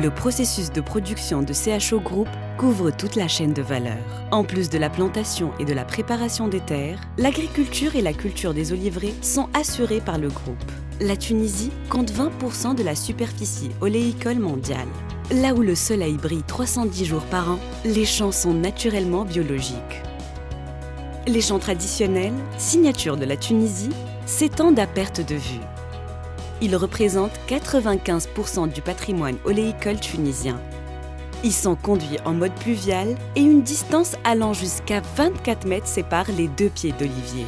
Le processus de production de CHO Group couvre toute la chaîne de valeur. En plus de la plantation et de la préparation des terres, l'agriculture et la culture des oliveraies sont assurées par le groupe. La Tunisie compte 20% de la superficie oléicole mondiale. Là où le soleil brille 310 jours par an, les champs sont naturellement biologiques. Les champs traditionnels, signature de la Tunisie, s'étendent à perte de vue. Ils représentent 95% du patrimoine oléicole tunisien. Ils sont conduits en mode pluvial et une distance allant jusqu'à 24 mètres sépare les deux pieds d'olivier.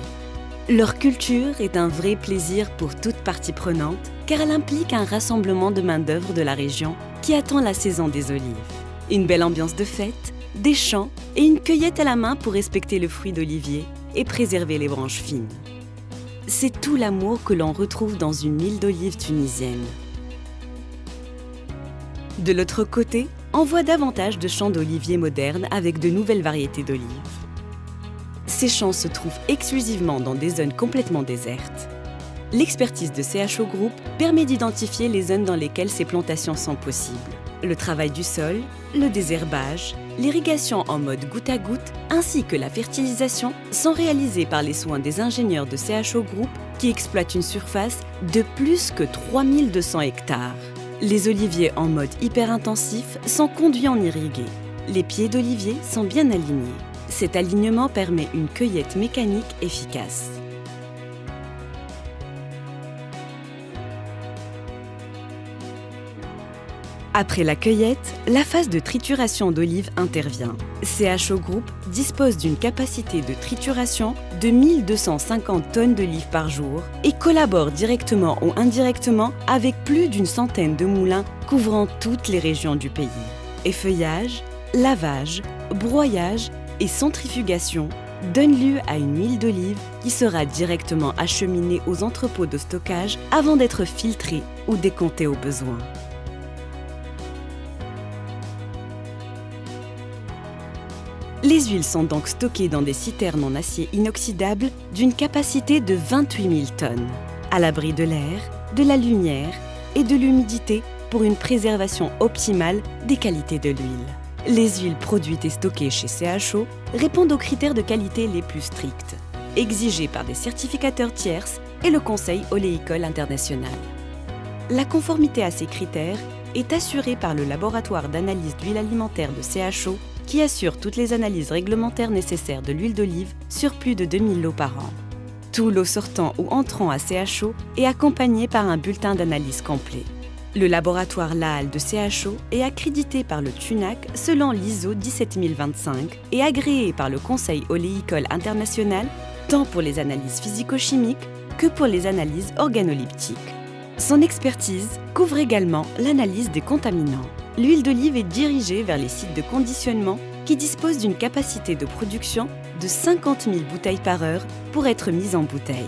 Leur culture est un vrai plaisir pour toute partie prenante car elle implique un rassemblement de main-d'œuvre de la région qui attend la saison des olives. Une belle ambiance de fête, des chants et une cueillette à la main pour respecter le fruit d'olivier et préserver les branches fines. C'est tout l'amour que l'on retrouve dans une huile d'olive tunisienne. De l'autre côté, on voit davantage de champs d'oliviers modernes avec de nouvelles variétés d'olives. Ces champs se trouvent exclusivement dans des zones complètement désertes. L'expertise de CHO Group permet d'identifier les zones dans lesquelles ces plantations sont possibles. Le travail du sol, le désherbage, l'irrigation en mode goutte à goutte ainsi que la fertilisation sont réalisés par les soins des ingénieurs de CHO Group qui exploitent une surface de plus que 3200 hectares. Les oliviers en mode hyper-intensif sont conduits en irrigué. Les pieds d'olivier sont bien alignés. Cet alignement permet une cueillette mécanique efficace. Après la cueillette, la phase de trituration d'olives intervient. CHO Group dispose d'une capacité de trituration de 1250 tonnes d'olives par jour et collabore directement ou indirectement avec plus d'une centaine de moulins couvrant toutes les régions du pays. Effeuillage, lavage, broyage et centrifugation donnent lieu à une huile d'olive qui sera directement acheminée aux entrepôts de stockage avant d'être filtrée ou décomptée au besoin. Les huiles sont donc stockées dans des citernes en acier inoxydable d'une capacité de 28 000 tonnes, à l'abri de l'air, de la lumière et de l'humidité pour une préservation optimale des qualités de l'huile. Les huiles produites et stockées chez CHO répondent aux critères de qualité les plus stricts, exigés par des certificateurs tierces et le Conseil oléicole international. La conformité à ces critères est assurée par le laboratoire d'analyse d'huile alimentaire de CHO qui assure toutes les analyses réglementaires nécessaires de l'huile d'olive sur plus de 2000 lots par an. Tout lot sortant ou entrant à CHO est accompagné par un bulletin d'analyse complet. Le laboratoire LAAL de CHO est accrédité par le TUNAC selon l'ISO 17025 et agréé par le Conseil oléicole international tant pour les analyses physico-chimiques que pour les analyses organoleptiques. Son expertise couvre également l'analyse des contaminants. L'huile d'olive est dirigée vers les sites de conditionnement qui disposent d'une capacité de production de 50 000 bouteilles par heure pour être mise en bouteille.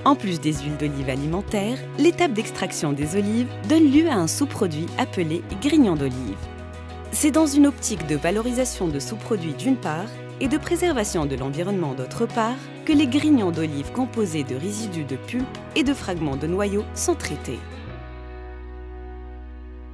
En plus des huiles d'olive alimentaires, l'étape d'extraction des olives donne lieu à un sous-produit appelé grignon d'olive. C'est dans une optique de valorisation de sous-produits d'une part et de préservation de l'environnement d'autre part que les grignons d'olive composés de résidus de pulpe et de fragments de noyaux sont traités.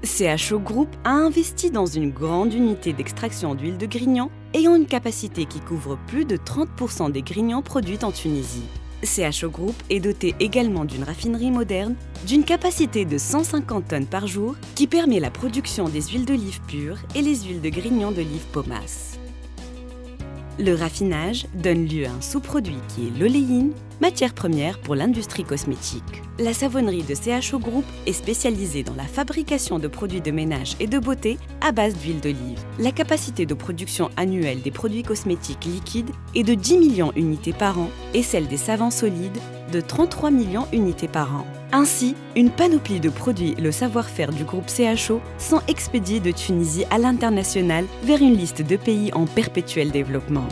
CHO Group a investi dans une grande unité d'extraction d'huile de grignon ayant une capacité qui couvre plus de 30% des grignons produits en Tunisie. CHO Group est doté également d'une raffinerie moderne d'une capacité de 150 tonnes par jour qui permet la production des huiles d'olive pures et les huiles de grignon d'olive pomace. Le raffinage donne lieu à un sous-produit qui est l'oléine, matière première pour l'industrie cosmétique. La savonnerie de CHO Group est spécialisée dans la fabrication de produits de ménage et de beauté à base d'huile d'olive. La capacité de production annuelle des produits cosmétiques liquides est de 10 millions unités par an et celle des savons solides de 33 millions unités par an. Ainsi, une panoplie de produits et le savoir-faire du groupe CHO sont expédiés de Tunisie à l'international vers une liste de pays en perpétuel développement.